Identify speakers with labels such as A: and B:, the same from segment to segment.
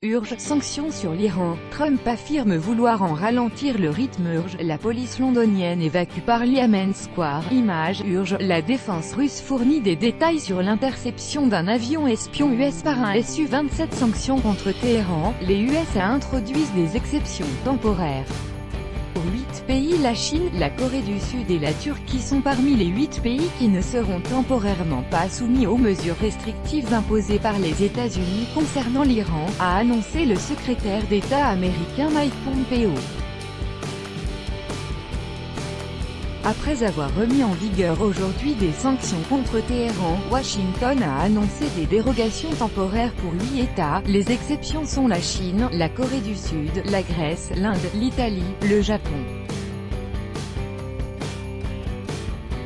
A: Urge, sanctions sur l'Iran. Trump affirme vouloir en ralentir le rythme. Urge, la police londonienne évacue Parliament Square. Image, urge, la défense russe fournit des détails sur l'interception d'un avion espion US par un Su-27. Sanctions contre Téhéran, les USA introduisent des exceptions temporaires. Pour 8 pays, la Chine, la Corée du Sud et la Turquie sont parmi les 8 pays qui ne seront temporairement pas soumis aux mesures restrictives imposées par les États-Unis concernant l'Iran, a annoncé le secrétaire d'État américain Mike Pompeo. Après avoir remis en vigueur aujourd'hui des sanctions contre Téhéran, Washington a annoncé des dérogations temporaires pour 8 États. Les exceptions sont la Chine, la Corée du Sud, la Grèce, l'Inde, l'Italie, le Japon,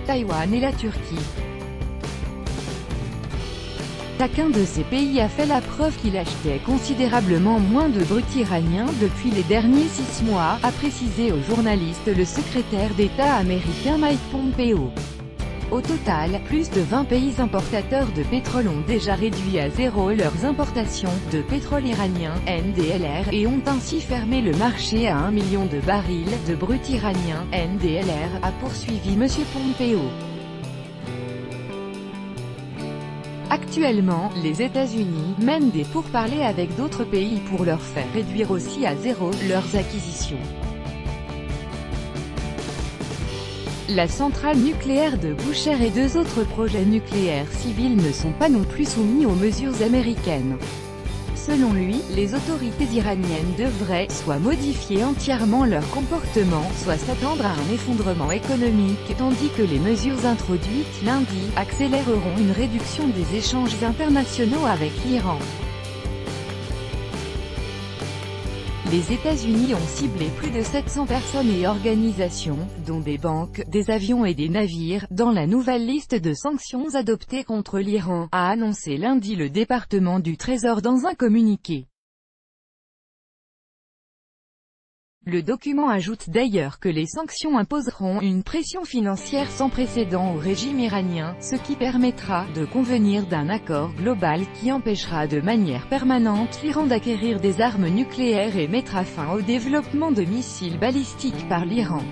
A: Taïwan et la Turquie. Chacun de ces pays a fait la preuve qu'il achetait considérablement moins de brut iranien depuis les derniers 6 mois, a précisé aux journalistes le secrétaire d'État américain Mike Pompeo. Au total, plus de 20 pays importateurs de pétrole ont déjà réduit à zéro leurs importations de pétrole iranien, NDLR, et ont ainsi fermé le marché à 1 million de barils de brut iranien, NDLR, a poursuivi M. Pompeo. Actuellement, les États-Unis mènent des pourparlers avec d'autres pays pour leur faire réduire aussi à zéro leurs acquisitions. La centrale nucléaire de Bushehr et 2 autres projets nucléaires civils ne sont pas non plus soumis aux mesures américaines. Selon lui, les autorités iraniennes devraient soit modifier entièrement leur comportement, soit s'attendre à un effondrement économique, tandis que les mesures introduites lundi accéléreront une réduction des échanges internationaux avec l'Iran. Les États-Unis ont ciblé plus de 700 personnes et organisations, dont des banques, des avions et des navires, dans la nouvelle liste de sanctions adoptées contre l'Iran, a annoncé lundi le département du Trésor dans un communiqué. Le document ajoute d'ailleurs que les sanctions imposeront une pression financière sans précédent au régime iranien, ce qui permettra de convenir d'un accord global qui empêchera de manière permanente l'Iran d'acquérir des armes nucléaires et mettra fin au développement de missiles balistiques par l'Iran.